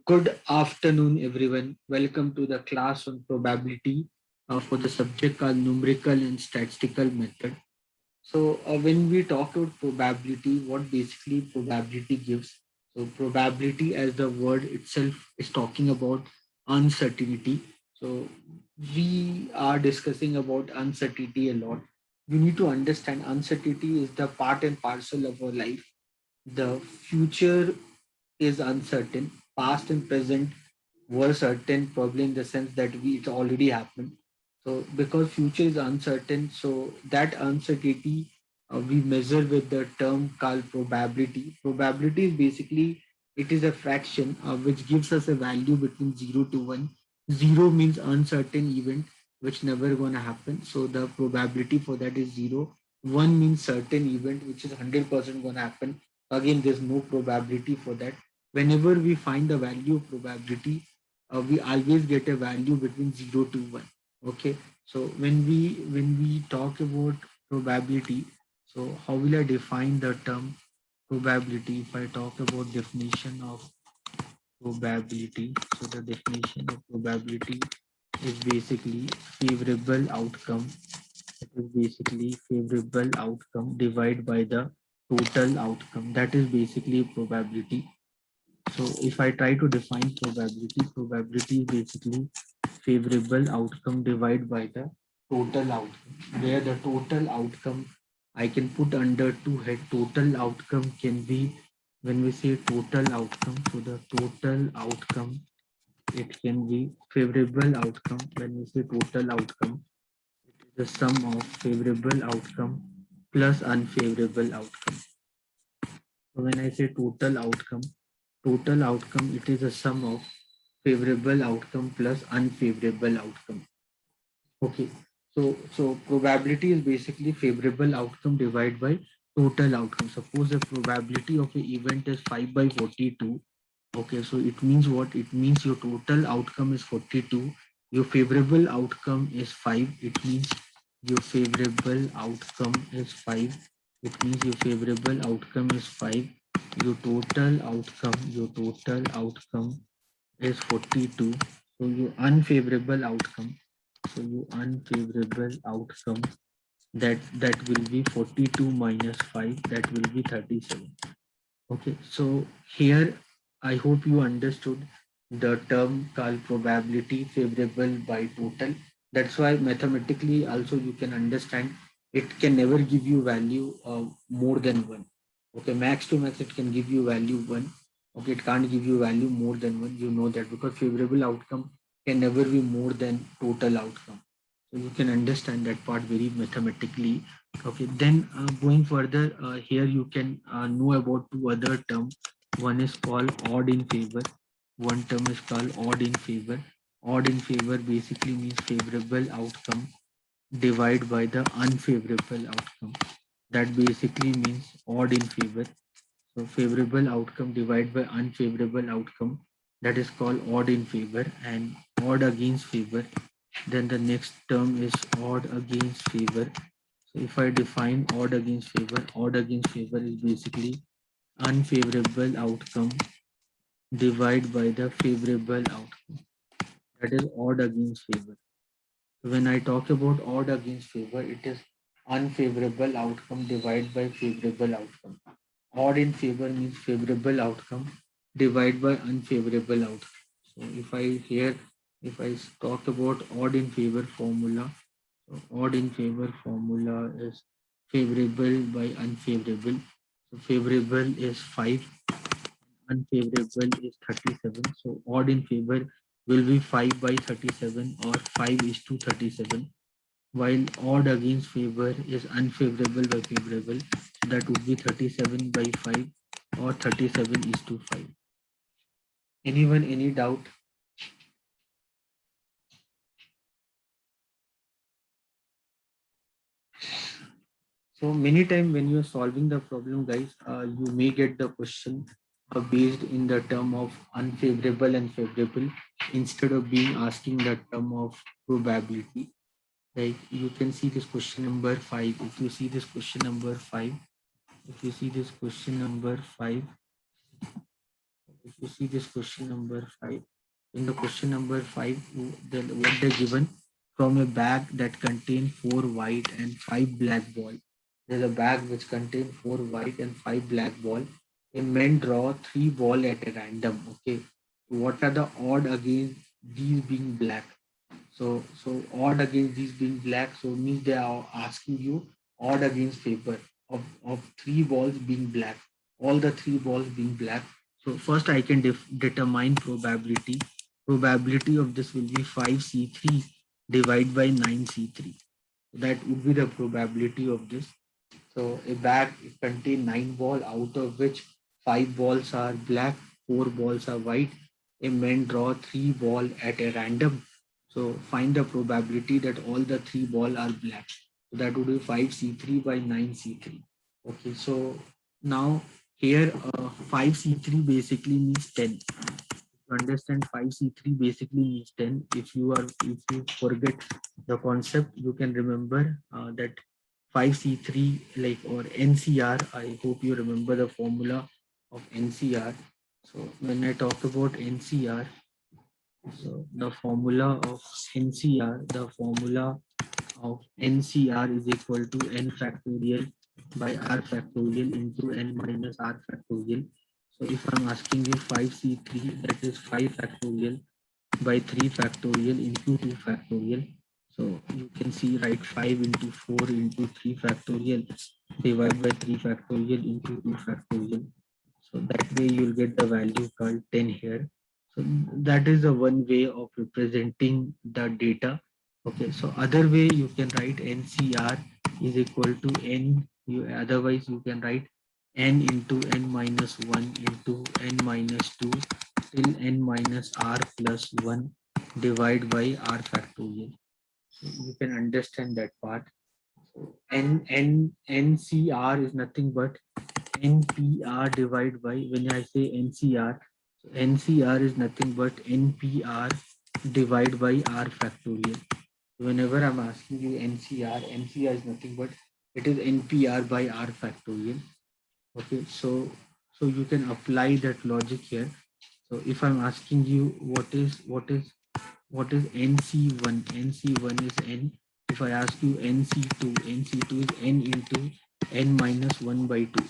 Good afternoon, everyone. Welcome to the class on probability for the subject called numerical and statistical method. When we talk about probability, what basically probability gives? So, probability, as the word itself is talking about uncertainty. So, we are discussing about uncertainty a lot. We need to understand uncertainty is the part and parcel of our life. The future is uncertain. Past and present were certain, probably in the sense that it already happened. So because future is uncertain, so that uncertainty we measure with the term called probability. Probability is basically it is a fraction which gives us a value between 0 to 1. Zero means uncertain event which never gonna happen. So the probability for that is zero. One means certain event which is 100% gonna happen. Again, there's no probability for that. Whenever we find the value of probability, we always get a value between 0 to 1. Okay, so when we talk about probability, so how will I define the term probability? If I talk about definition of probability, so the definition of probability is basically favorable outcome. It is basically favorable outcome divided by the total outcome. That is basically probability. So if I try to define probability, probability is basically favorable outcome divided by the total outcome, where the total outcome I can put under two head. Total outcome can be, when we say total outcome, so the total outcome, it can be favorable outcome. When we say total outcome, it is the sum of favorable outcome plus unfavorable outcome. So when I say total outcome, it is a sum of favorable outcome plus unfavorable outcome. Okay, so probability is basically favorable outcome divided by total outcome. Suppose the probability of an event is 5 by 42. Okay, so it means what? It means your total outcome is 42. Your favorable outcome is 5. It means your favorable outcome is 5. It means your favorable outcome is 5. Your total outcome is 42. So your unfavorable outcome. So your unfavorable outcome, that will be 42 minus 5. That will be 37. Okay, so here I hope you understood the term called probability favorable by total. That's why mathematically also you can understand it can never give you value more than one. Okay, max to max it can give you value one. Okay, it can't give you value more than one. You know that because favorable outcome can never be more than total outcome. So you can understand that part very mathematically. Okay, then going further, here you can know about two other terms. One is called odd in favor. One term is called odd in favor. Odd in favor basically means favorable outcome divided by the unfavorable outcome. That basically means odd in favor. So favorable outcome divided by unfavorable outcome. That is called odd in favor, and odd against favor. Then the next term is odd against favor. So if I define odd against favor is basically unfavorable outcome divided by the favorable outcome. That is odd against favor. So when I talk about odd against favor, it is unfavorable outcome divided by favorable outcome. Odd in favor means favorable outcome divided by unfavorable outcome. So if I talk about odd in favor formula, so odd in favor formula is favorable by unfavorable. So favorable is 5, unfavorable is 37. So odd in favor will be 5 by 37 or 5 is to 37. While odd against favor is unfavorable by favorable. So that would be 37 by 5 or 37 is to 5. Anyone, any doubt? So many times when you are solving the problem, guys, you may get the question based in the term of unfavorable and favorable instead of being asking the term of probability. Like you can see this question number 5. If you see this question number 5, if you see this question number 5, if you see this question number 5, in the question number 5, what they given, from a bag that contain 4 white and 5 black ball. There's a bag which contain 4 white and 5 black ball. A man draw 3 ball at a random. Okay, what are the odd against these being black? So odd against these being black. So means they are asking you odd against favor of 3 balls being black. All the 3 balls being black. So first I can determine probability. Probability of this will be 5C3 divided by 9C3. That would be the probability of this. So a bag contain 9 ball, out of which 5 balls are black, 4 balls are white. A man draw 3 ball at a random. So find the probability that all the 3 ball are black. So that would be 5C3 by 9C3. Okay, so now here 5C3 basically means 10. To understand 5C3 basically means 10. If you forget the concept, you can remember that 5C3 like or NCR. I hope you remember the formula of NCR. So when I talk about NCR, so the formula of NCR, the formula of NCR is equal to n factorial by r factorial into n minus r factorial. So if I'm asking you 5C3, that is 5 factorial by 3 factorial into 2 factorial. So you can see, write 5 into 4 into 3 factorial divided by 3 factorial into 2 factorial. So that way you'll get the value called 10 here. So that is the one way of representing the data. Okay, so other way you can write NCR is equal to n. Otherwise you can write n into n minus 1 into n minus 2 till n minus r plus 1 divided by r factorial. So you can understand that part. So NCR is nothing but NPR divided by, when I say NCR, so NCR is nothing but NPR divided by R factorial. Whenever I'm asking you NCR, NCR is nothing but it is NPR by R factorial. Okay, so you can apply that logic here. So if I'm asking you what is NC1, NC1 is N. If I ask you NC2, NC2 is N into N minus 1 by 2.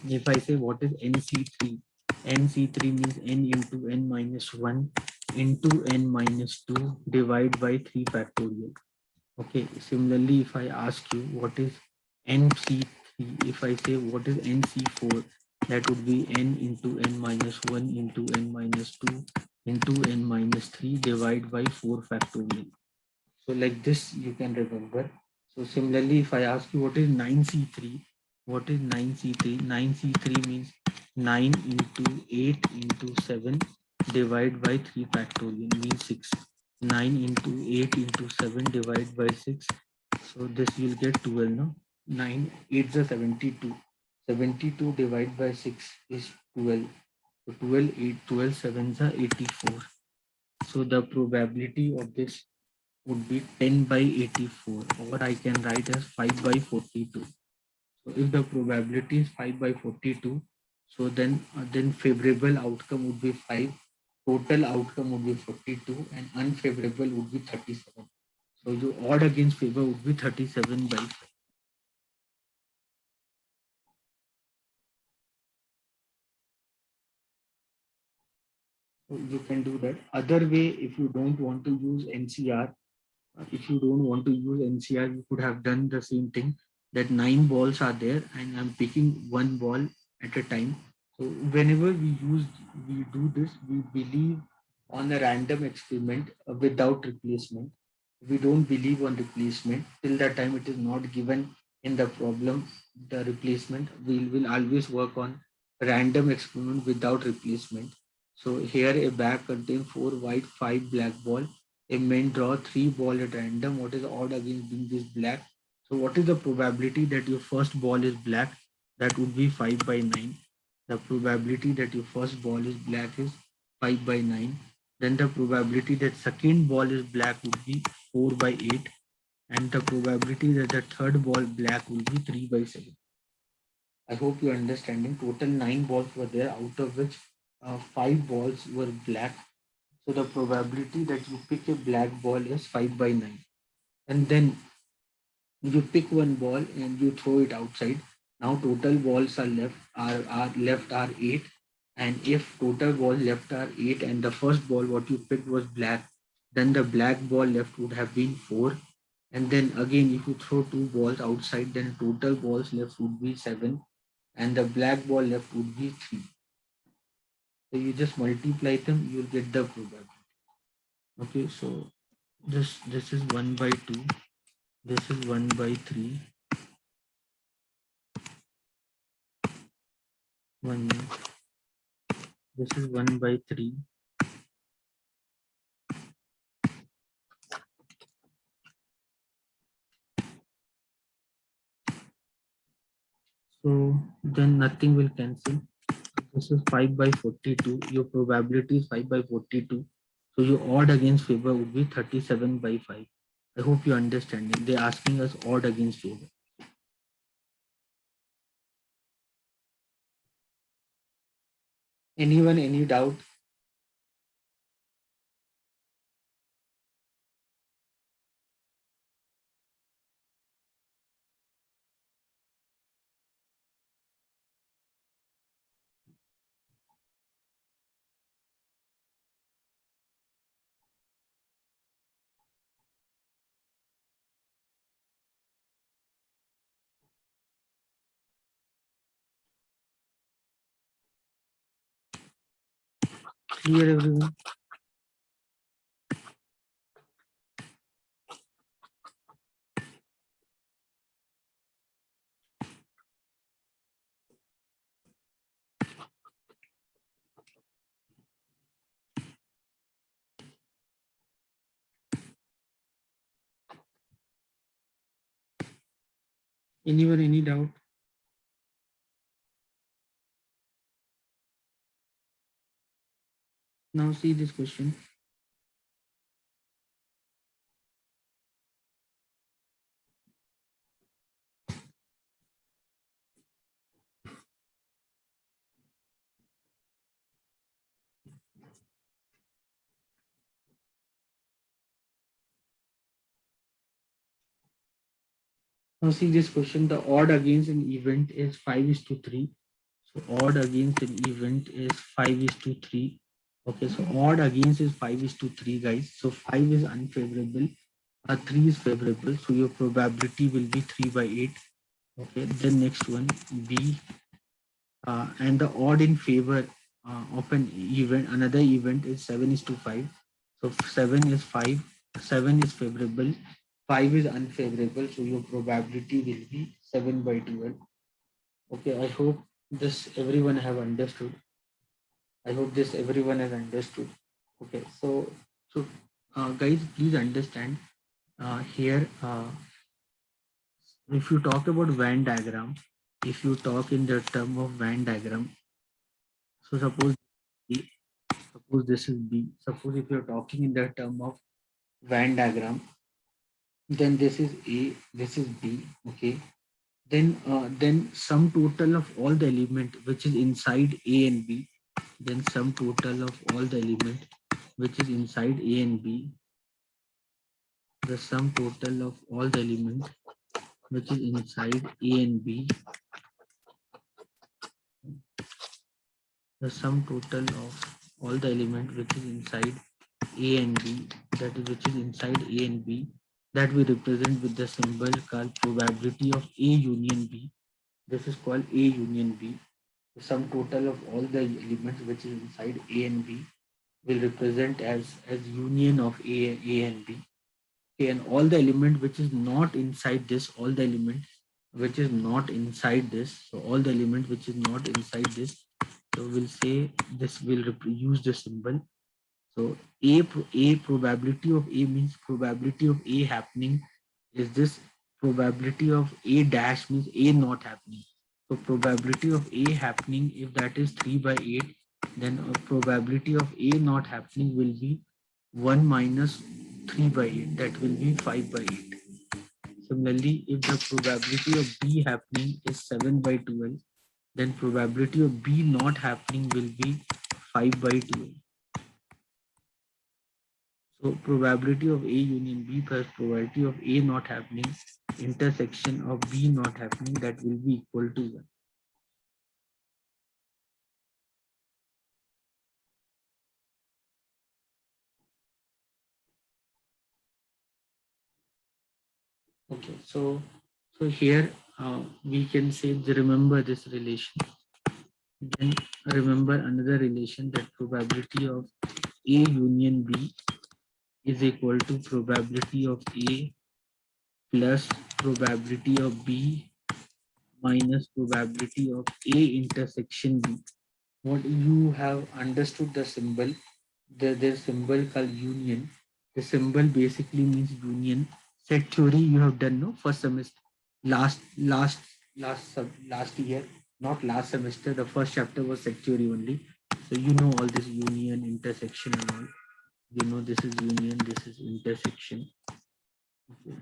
If I say what is NC3, NC3 means N into N minus 1 into N minus 2 divided by 3 factorial. Okay, similarly, if I ask you what is NC3, if I say what is NC4, that would be N into N minus 1 into N minus 2 into N minus 3 divided by 4 factorial. So like this you can remember. So similarly, if I ask you what is 9C3, what is 9C3? 9C3 means 9 into 8 into 7 divided by 3 factorial means 6. 9 into 8 into 7 divided by 6. So this you'll get 12, no? 9, 8 is 72. 72 divided by 6 is 12. So 12, 8, 12, 7 is 84. So the probability of this would be 10 by 84, or I can write as 5 by 42. So if the probability is 5 by 42, so then favorable outcome would be 5, total outcome would be 42, and unfavorable would be 37. So your odd against favor would be 37 by 5. So you can do that. Other way, if you don't want to use NCR, if you don't want to use NCR, you could have done the same thing, that 9 balls are there and I'm picking 1 ball at a time. So whenever we do this, we believe on a random experiment without replacement. We don't believe on replacement till the time it is not given in the problem. The replacement, we will always work on random experiment without replacement. So here a bag contains 4 white, 5 black ball. A man draw 3 ball at random. What is odd against being this black? So what is the probability that your first ball is black? That would be 5 by 9. The probability that your first ball is black is 5 by 9. Then the probability that second ball is black would be 4 by 8. And the probability that the third ball black will be 3 by 7. I hope you're understanding. Total 9 balls were there, out of which 5 balls were black. So the probability that you pick a black ball is 5 by 9. And then you pick one ball and you throw it outside. Now total balls are 8. And if total balls left are 8 and the first ball what you picked was black, then the black ball left would have been 4. And then again, if you throw two balls outside, then total balls left would be 7, and the black ball left would be 3. So you just multiply them, you'll get the probability. Okay, so this is 1 by 2, this is 1 by 3, 1, this is 1 by 3. So then nothing will cancel. This is 5 by 42. Your probability is 5 by 42. So your odd against favor would be 37 by 5. I hope you understand it. They're asking us odd against favor. Anyone, any doubt? Clear, everyone? Anyone, any doubt? Now see this question. Now see this question. The odd against an event is 5 is to 3. So odd against an event is 5 is to 3. Okay, so odd against is 5 is to 3, guys. So 5 is unfavorable. 3 is favorable. So your probability will be 3 by 8. Okay, then next one, B. And the odd in favor of an event, another event is 7 is to 5. So 7 is 5. 7 is favorable. 5 is unfavorable. So your probability will be 7 by 12. Okay, I hope this everyone have understood. I hope this everyone has understood. Okay, so guys, please understand here. If you talk about Venn diagram, if you talk in the term of Venn diagram, so suppose this is B. Suppose if you're talking in the term of Venn diagram, then this is A, this is B. Okay, then sum total of all the element which is inside A and B, then sum total of all the element which is inside A and B, the sum total of all the element which is inside A and B, the sum total of all the element which is inside A and B, that is which is inside A and B, that we represent with the symbol called probability of A union B. This is called A union B. The sum total of all the elements which is inside A and B will represent as union of A and B. Okay, and all the element which is not inside this, all the element which is not inside this, so all the element which is not inside this, so we'll say this will use the symbol. So A probability of A means probability of A happening is this, probability of A dash means A not happening. So probability of A happening, if that is 3 by 8, then a probability of A not happening will be 1 minus 3 by 8, that will be 5 by 8. Similarly, if the probability of B happening is 7 by 12, then probability of B not happening will be 5 by 2. So probability of A union B plus probability of A not happening intersection of B not happening, that will be equal to 1. Okay, so here we can say, remember this relation. Then remember another relation, that probability of A union B is equal to probability of A plus probability of B minus probability of A intersection B. What you have understood the symbol, the symbol called union. The symbol basically means union. Set theory you have done, no, first semester, last year, not last semester. The first chapter was set theory only. So you know all this union, intersection, and all. You know this is union, this is intersection. Okay.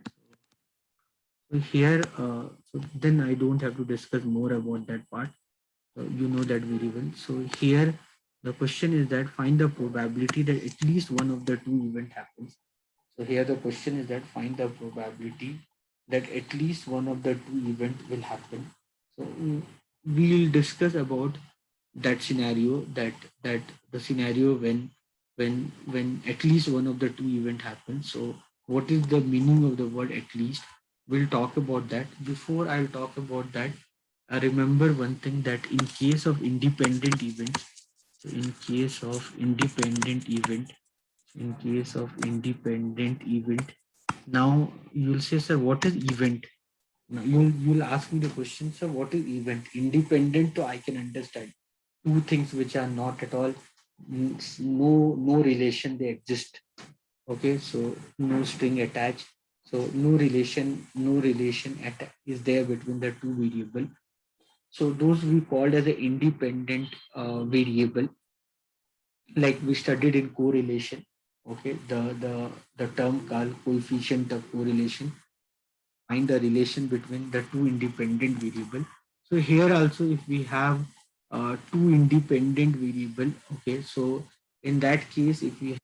So here, so then I don't have to discuss more about that part. You know that very well. So here the question is that find the probability that at least one of the two event happens. So here the question is that find the probability that at least one of the two event will happen. So we'll discuss about that scenario, that the scenario when at least one of the two event happens. So what is the meaning of the word at least? We'll talk about that. Before I'll talk about that, I remember one thing, that in case of independent events, so in case of independent event, now you'll say, sir, what is event? Now you'll ask me the question, sir, what is event? Independent, so I can understand. Two things which are not at all, no relation, they exist. Okay, so no string attached. So no relation is there between the two variable. So those we called as an independent variable, like we studied in correlation. Okay, the term called coefficient of correlation, find the relation between the two independent variable. So here also, if we have two independent variable, okay, so in that case, if we have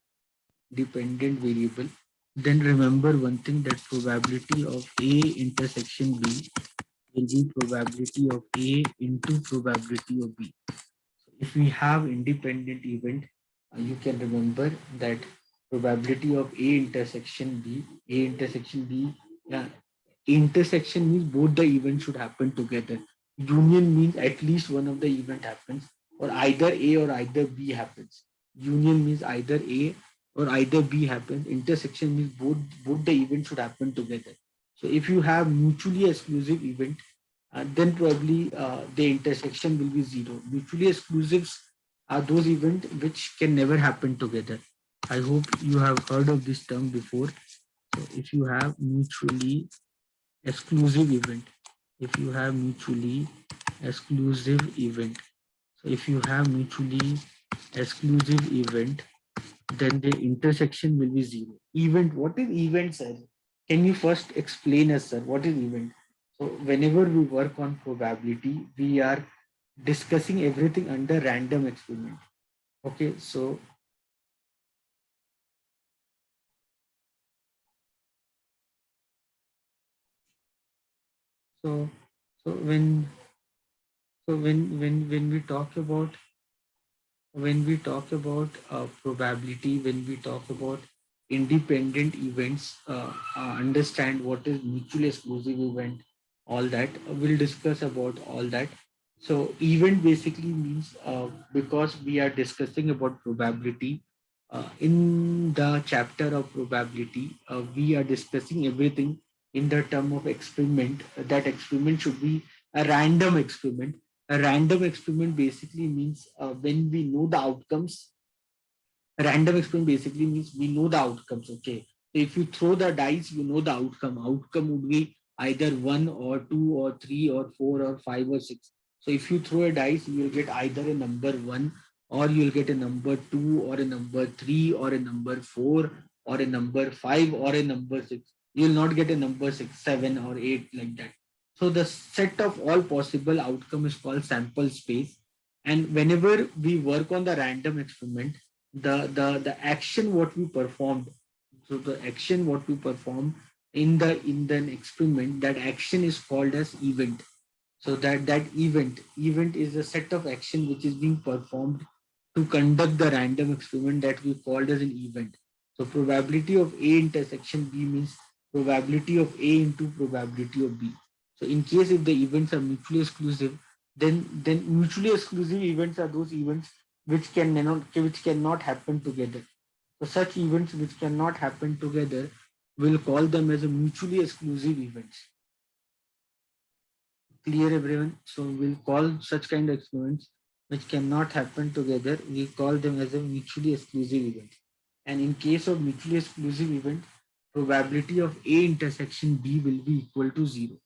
dependent variable, then remember one thing, that probability of A intersection B will be probability of A into probability of B. If we have independent event, you can remember that probability of A intersection B, yeah, intersection means both the events should happen together. Union means at least one of the event happens, or either A or either B happens. Union means either A or either B happens. Intersection means both the events should happen together. So if you have mutually exclusive event, then probably the intersection will be zero. Mutually exclusives are those events which can never happen together. I hope you have heard of this term before. So if you have mutually exclusive event, if you have mutually exclusive event, so if you have mutually exclusive event, then the intersection will be zero. Event, what is event, sir? Can you first explain us, sir, what is event? So whenever we work on probability, we are discussing everything under random experiment. Okay, so so so when we talk about, probability, when we talk about independent events, understand what is mutually exclusive event, all that. We'll discuss about all that. So event basically means, because we are discussing about probability, in the chapter of probability, we are discussing everything in the term of experiment. That experiment should be a random experiment. A random experiment basically means, when we know the outcomes. A random experiment basically means we know the outcomes. Okay, so if you throw the dice, you know the outcome would be either 1 or 2 or 3 or 4 or 5 or 6. So if you throw a dice, you will get either a number 1, or you'll get a number 2, or a number 3, or a number 4, or a number 5, or a number 6. You will not get a number 6, 7, or 8, like that. So the set of all possible outcome is called sample space. And whenever we work on the random experiment, the action what we performed, so the action what we perform in the experiment, that action is called as event. So that event is a set of action which is being performed to conduct the random experiment that we called as an event. So probability of A intersection B means probability of A into probability of B. So in case if the events are mutually exclusive, then mutually exclusive events are those events which cannot happen together. So such events which cannot happen together, we'll call them as a mutually exclusive events. Clear everyone? So we'll call such kind of experiments which cannot happen together, we call them as a mutually exclusive event. And in case of mutually exclusive event, probability of A intersection B will be equal to 0.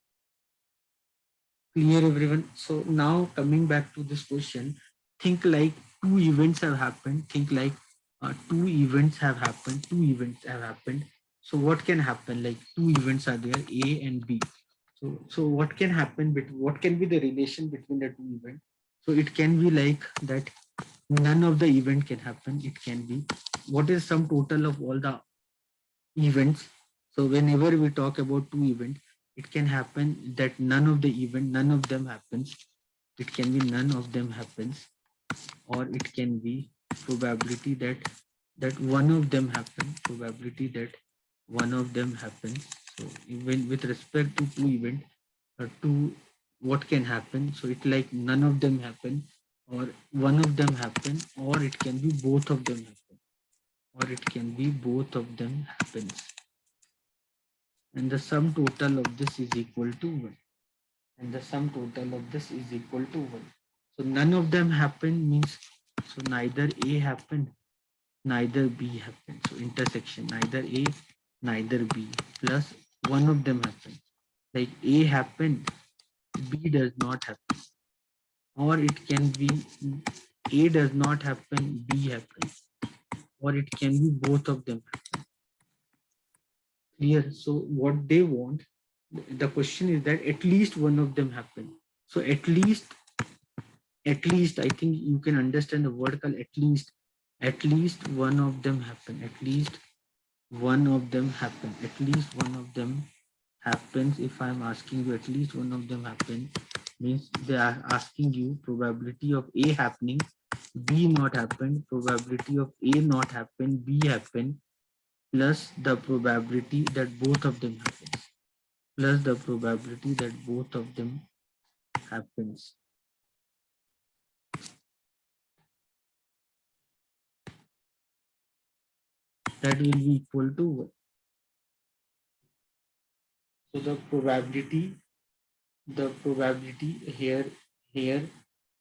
Clear everyone? So now coming back to this question, think like two events have happened. Think like two events have happened. Two events have happened. So what can happen? Like two events are there, A and B. So what can happen? What can be the relation between the two events? So it can be like that. None of the event can happen. It can be what is sum total of all the events. So whenever we talk about two events, it can happen that none of them happens. It can be none of them happens, or it can be probability that one of them happen. Probability that one of them happens. So even with respect to two events, to what can happen. So it like none of them happen, or one of them happen, or it can be both of them happen, or it can be both of them happens. And the sum total of this is equal to 1. And the sum total of this is equal to 1. So none of them happen means, so neither A happened, neither B happened. So intersection, neither A, neither B, plus one of them happened. Like A happened, B does not happen. Or it can be A does not happen, B happens. Or it can be both of them happen. Clear? So what they want, the question is that at least one of them happen. So at least I think you can understand the word called at least one of them happen, at least one of them happen, at least one of them happens. If I'm asking you at least one of them happen, means they are asking you probability of A happening, B not happen, probability of A not happen, B happen, plus the probability that both of them happens, plus the probability that both of them happens. That will be equal to 1. So the probability here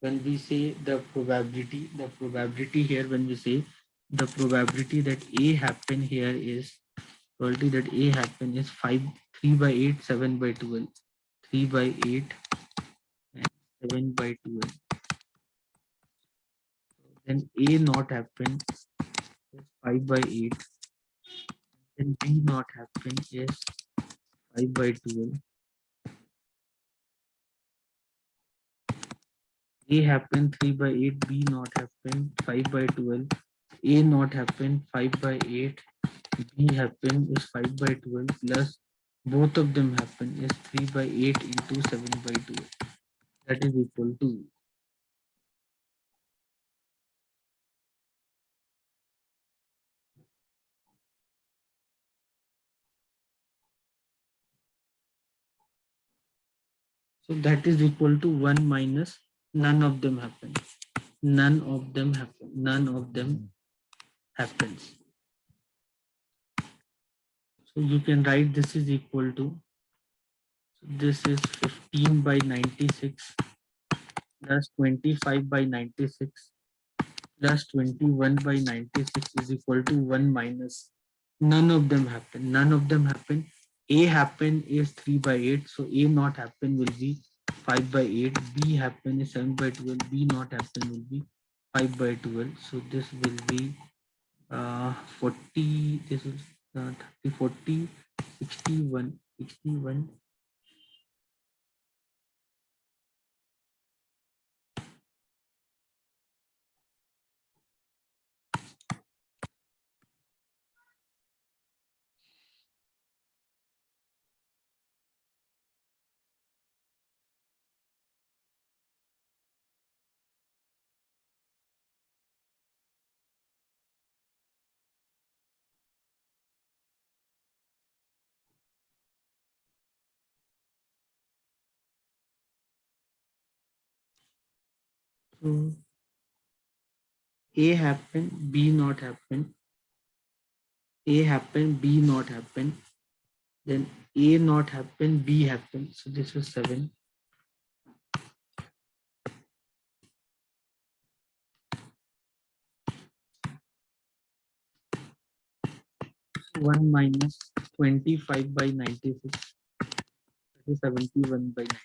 when we say the probability here when we say the probability that A happen here is probability that A happen is 5 3 by 8 7 by 12 3 by 8 and 7 by 12. Then A not happen is 5 by 8, then B not happen is 5 by 12. A happen 3 by 8, B not happen 5 by 12, A not happen 5 by 8, B happen is 5 by 12, plus both of them happen is 3 by 8 into 7 by 12. That is equal to. So that is equal to 1 minus none of them happen. None of them happen. None of them happens. So you can write this is equal to, so this is 15 by 96 plus 25 by 96 plus 21 by 96 is equal to 1 minus none of them happen. None of them happen. A happen is 3 by 8. So A not happen will be 5 by 8. B happen is 7 by 12. B not happen will be 5 by 12. So this will be 40. This is 30, 40, 61, 61. So A happen, B not happen, A happen, B not happen, then A not happen, B happen. So this is 7. 1 minus 25 by 96, that is 71 by 90.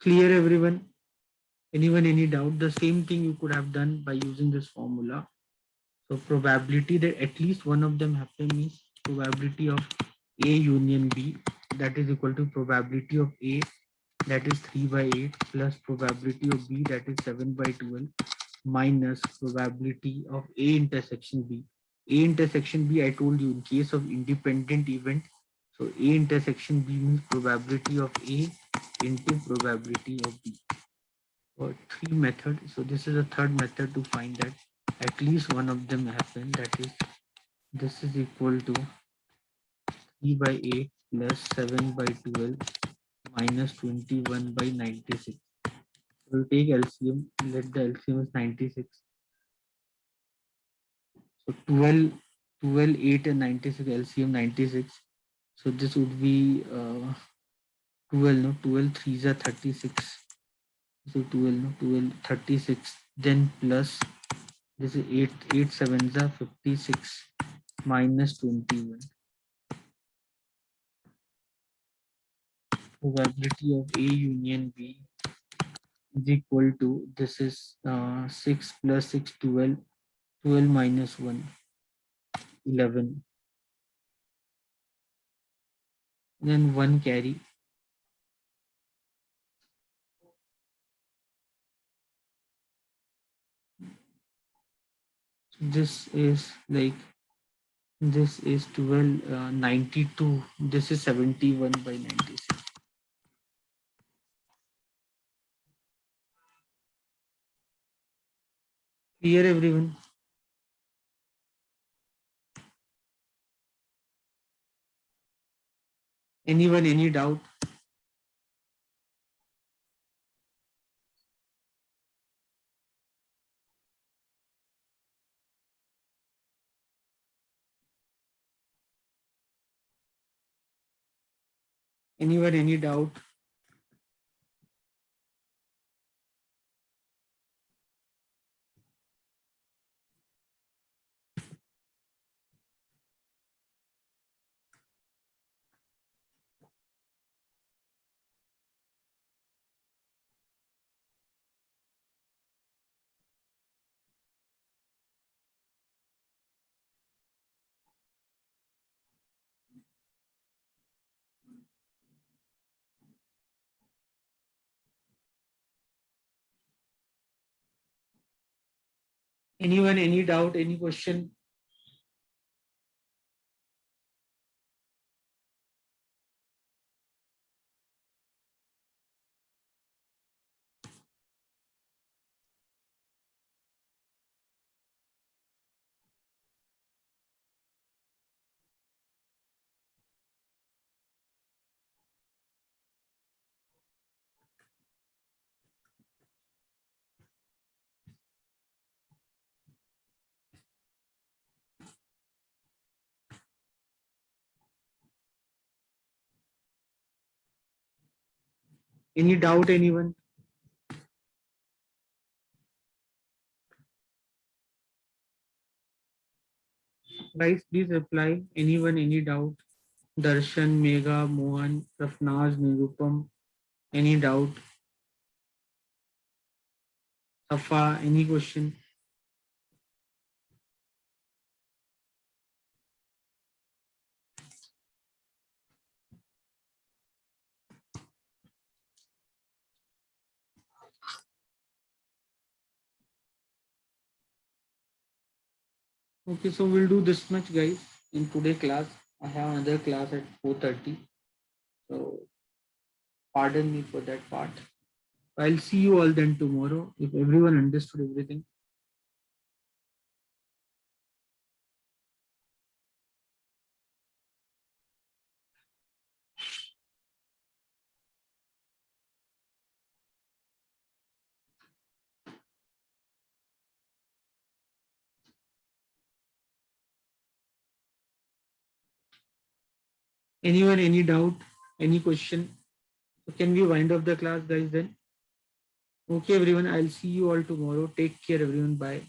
Clear everyone? Anyone any doubt? The same thing you could have done by using this formula. So probability that at least one of them happen means probability of A union B, that is equal to probability of A, that is 3 by 8, plus probability of B, that is 7 by 12, minus probability of A intersection B. A intersection B, I told you in case of independent event. So A intersection B means probability of A into probability of B. Or three methods. So this is a third method to find that at least one of them happen. That is, this is equal to 3 by 8 plus 7 by 12 minus 21 by 96. We'll take LCM. Let the LCM is 96. So 12, 8 and 96, LCM 96. So this would be 12, no? 12 threes are 36. So 12, no? 12, 36. Then plus this is 8, 8 sevens are 56 minus 21. Probability of A union B is equal to, this is 6 plus 6, 12, 12 minus 1, 11. Then 1 carry. This is like, this is 12, 92. This is 71 by 96. Clear everyone? Anyone, any doubt? Anyone, any doubt? Anyone, any doubt, any question? Any doubt, anyone? Guys, please reply. Anyone, any doubt? Darshan, Megha, Mohan, Rafnaz, Nirupam, any doubt? Safa, any question? Okay, so we'll do this much, guys. In today class, I have another class at 4:30. So pardon me for that part. I'll see you all then tomorrow if everyone understood everything. Anyone, any doubt, any question? So can we wind up the class, guys, then? Okay, everyone. I'll see you all tomorrow. Take care, everyone. Bye.